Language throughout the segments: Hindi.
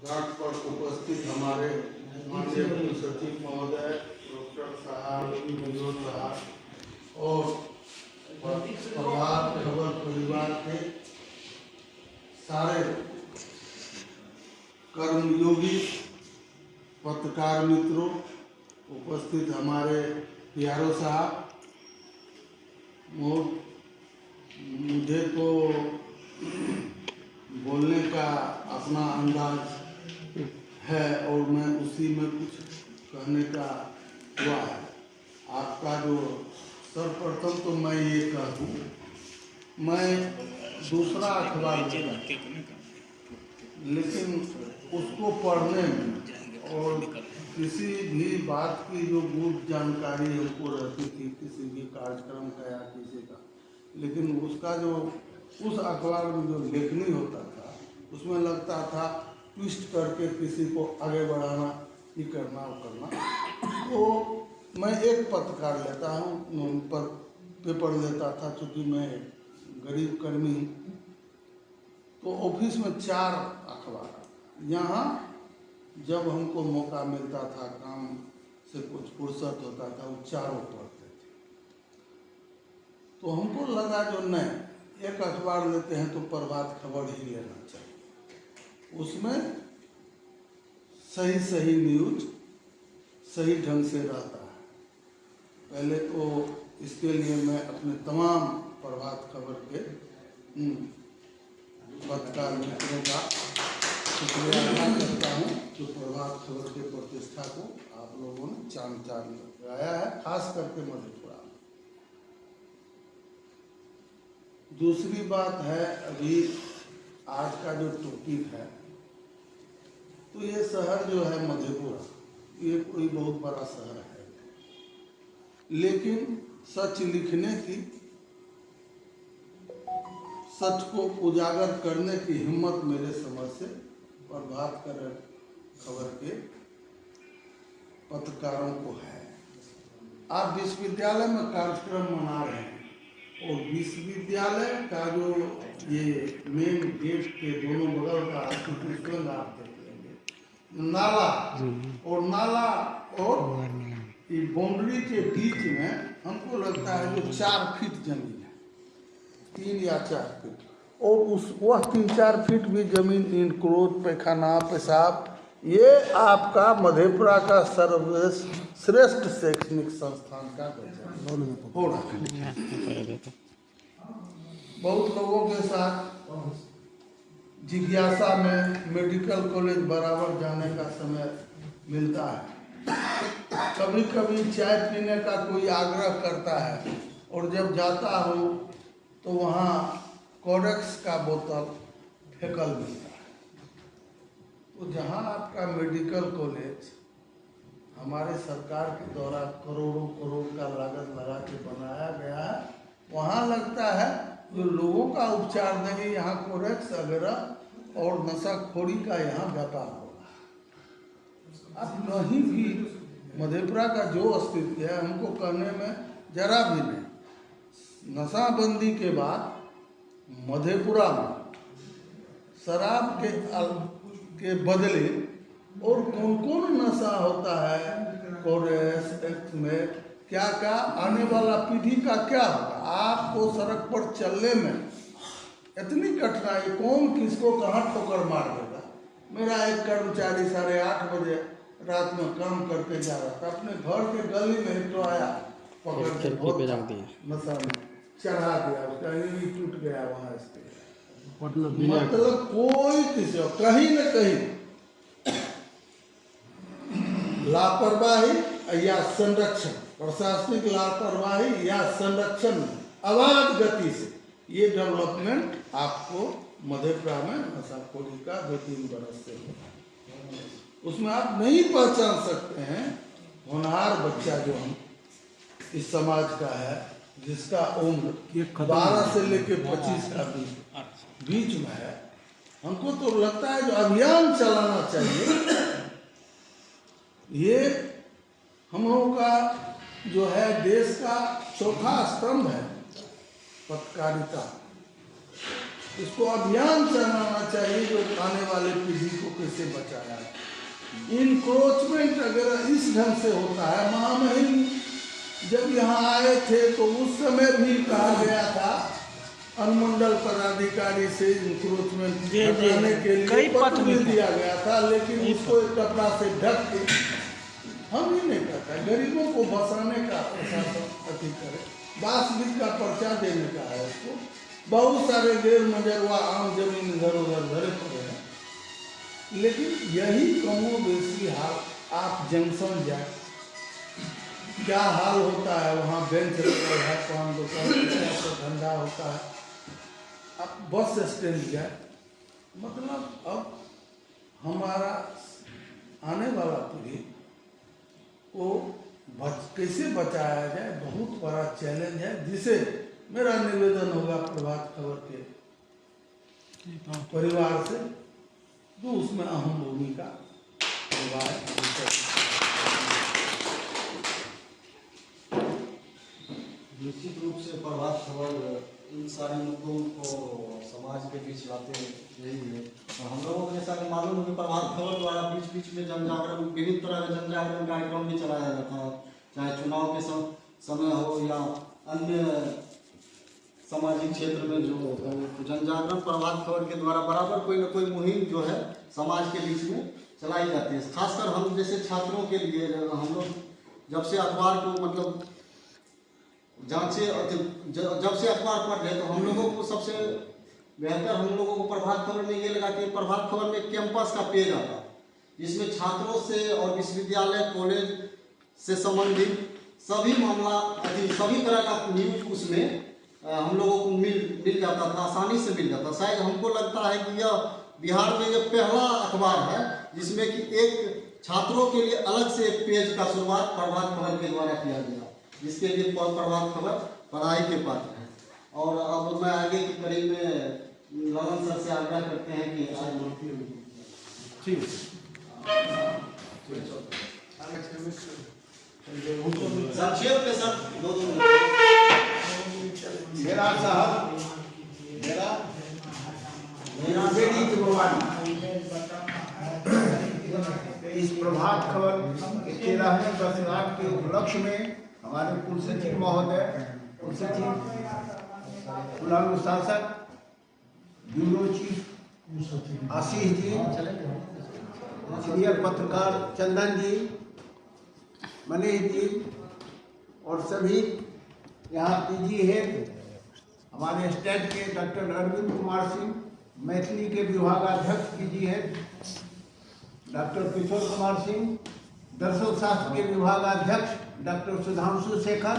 घाट पर उपस्थित हमारे माननीय कुल सचिव महोदय डॉक्टर साहब, विनोद साहब और प्रभात खबर परिवार के सारे कर्मयोगी पत्रकार मित्रों, उपस्थित हमारे प्यारो साहब, मुझे तो बोलने का अपना अंदाज है और मैं उसी में कुछ कहने का हुआ है। आपका जो सर्वप्रथम तो मैं ये कहूँ, मैं दूसरा अखबार लेकिन उसको पढ़ने में और किसी भी बात की जो गुप्त जानकारी हमको रहती थी, किसी भी कार्यक्रम का या किसी का, लेकिन उसका जो उस अखबार में जो लेखनी होता था उसमें लगता था ट्विस्ट करके किसी को आगे बढ़ाना, ये करना वो करना। तो मैं एक पत्रकार लेता हूँ, पर पेपर लेता था, चूँकि मैं गरीब कर्मी हूँ। तो ऑफिस में 4 अखबार, यहाँ जब हमको मौका मिलता था, काम से कुछ फुर्सत होता था, वो चारों पढ़ते थे। तो हमको लगा जो नहीं, एक अखबार लेते हैं तो प्रभात खबर ही लेना चाहिए, उसमें सही सही न्यूज सही ढंग से रहता है। पहले तो इसके लिए मैं अपने तमाम प्रभात खबर के पत्रकार मित्रों का शुक्रिया अदा करता हूँ जो प्रभात खबर के प्रतिष्ठा को आप लोगों ने चांद लगाया है, खास करके मधेपुरा में। दूसरी बात है, अभी आज का जो टॉपिक है, तो ये शहर जो है मधेपुरा, ये कोई बहुत बड़ा शहर है, लेकिन सच लिखने की, सच को उजागर करने की हिम्मत मेरे समझ से प्रभात खबर के पत्रकारों को है। आप विश्वविद्यालय में कार्यक्रम मना रहे हैं और विश्वविद्यालय का जो ये मेन गेट के दोनों बगल का स्थिति आप देखेंगे, नाला और ये बाउंड्री के बीच में हमको लगता है जो 4 फीट जमीन है, 3 या 4 फीट, और वह 3-4 फीट भी जमीन इनक्रोच, पैखाना, पेशाब, ये आपका मधेपुरा का सर्वश्रेष्ठ शैक्षणिक संस्थान का हो रहा है। बहुत लोगों के साथ जिज्ञासा में मेडिकल कॉलेज बराबर जाने का समय मिलता है। कभी कभी चाय पीने का कोई आग्रह करता है और जब जाता हूँ तो वहाँ कोडेक्स का बोतल फेंकल मिलता है। तो जहाँ आपका मेडिकल कॉलेज हमारे सरकार के द्वारा करोड़ों करोड़ का लागत लगा के बनाया गया है, वहाँ लगता है जो लोगों का उपचार देंगे, यहाँ कोडेक्स वगैरह और नशाखोरी का यहाँ व्यापार होगा। अब कहीं भी मधेपुरा का जो स्थिति है, हमको कहने में जरा भी नहीं। नशाबंदी के बाद मधेपुरा में शराब के बदले और कौन कौन नशा होता है, कोरेस एक्ट में क्या क्या, आने वाला पीढ़ी का क्या होगा। आपको सड़क पर चलने में इतनी कठिनाई, कौन किसको कहाँ ठोकर मार देगा। मेरा एक कर्मचारी 8:30 बजे रात में काम करके जा रहा था, अपने घर के गली में एक तो आया, पकड़ के नशा में चढ़ा दिया, उसका रीढ़ टूट गया वहाँ इसके। मतलब कोई किसी कहीं न कहीं लापरवाही या संरक्षण, प्रशासनिक लापरवाही या संरक्षण अबाध गति से ये डेवलपमेंट आपको मधेपुरा में नशाखोरी का 2-3 बरस से हो। उसमें आप नहीं पहचान सकते हैं होनहार बच्चा जो हम इस समाज का है, जिसका उम्र 12 से लेकर 25 का बीच में है। हमको तो लगता है जो अभियान चलाना चाहिए, ये हम लोगों का जो है देश का चौथा स्तंभ है पत्रकारिता। इसको अभियान चलाना चाहिए जो आने वाले पीढ़ी को कैसे बचाया है। इनक्रोचमेंट अगर इस ढंग से होता है, महामहिम जब यहाँ आए थे तो उस समय भी कहा गया था अनुमंडल पदाधिकारी से इंक्रोचमेंट हटाने के लिए पत्र भी दिया गया था, लेकिन उसको एक कपड़ा से ढक के हम ही नहीं कहता, गरीबों को बसाने का प्रशासन अति करे, बासगीत का पर्चा देने का है उसको। बहुत सारे गैर मजरवा आम जमीन इधर उधर धरे पड़े हैं, लेकिन यही कमो बेसी हाल आप जंक्शन जाए क्या हाल होता है, वहाँ बेंच लगा है, पान दुकान का धंधा होता है। अब बस स्टैंड जाए, मतलब अब हमारा आने वाला पीढ़ी को कैसे बचाया जाए बहुत बड़ा चैलेंज है, जिसे मेरा निवेदन होगा प्रभात खबर के परिवार से, जो उसमें अहम भूमिका निभाए। निश्चित रूप से प्रभात खबर इन सारे मुद्दों को समाज के बीच लाते यही है। और हम लोगों को जैसा कि मालूम है कि प्रभात खबर द्वारा बीच बीच में जन जागरण, विभिन्न तरह के जन जागरण कार्यक्रम भी चलाया जाता है, चाहे चुनाव के समय हो या अन्य सामाजिक क्षेत्र में जो तो जन जागरण प्रभात खबर के द्वारा बराबर कोई न कोई मुहिम जो है समाज के बीच में चलाई जाती है। खासकर हम जैसे छात्रों के लिए हम लोग जब से अखबार को मतलब जब से अखबार पढ़ रहे तो हम लोगों को सबसे बेहतर हम लोगों को प्रभात खबर में ये लगा कि प्रभात खबर में कैंपस का पेज आता है, जिसमें छात्रों से और विश्वविद्यालय कॉलेज से संबंधित सभी मामला सभी तरह का न्यूज उसमें हम लोगों को मिल जाता था, आसानी से मिल जाता। शायद हमको लगता है कि यह बिहार में यह पहला अखबार है जिसमें कि एक छात्रों के लिए अलग से एक पेज का शुरुआत प्रभात खबर के द्वारा किया गया, जिसके लिए प्रभात खबर पढ़ाई के पात्र है। और अब मैं आगे की कड़ी में ललन सर से आग्रह करते हैं कि ठीक संक्षेप में सर दो मेरा साहब मेरा बेटी की भगवान इस प्रभात खबर के 13वें वर्षगांठ के उपलक्ष्य में हमारे कुलसचिव महोदय, कुलसचिव, कुलानुशासक, bureau chief Ashish ji, senior पत्रकार चंदन जी, मनीष जी और सभी यहाँ पीजी हेड हमारे स्टेट के डॉक्टर अरविंद कुमार सिंह, मैथिली के विभागाध्यक्ष PG head doctor Kishore Kumar Singh, दर्शन शास्त्र के विभागाध्यक्ष डॉक्टर सुधांशु शेखर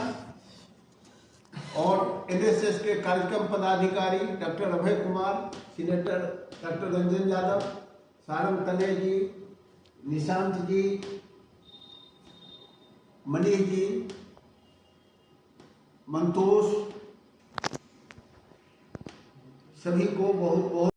और एनएसएस के कार्यक्रम पदाधिकारी doctor Abhay Kumar, senator doctor Ranjan Yadav, Sarang तने जी, निशांत जी, मनीष जी, मंतोष, सभी को बहुत बहुत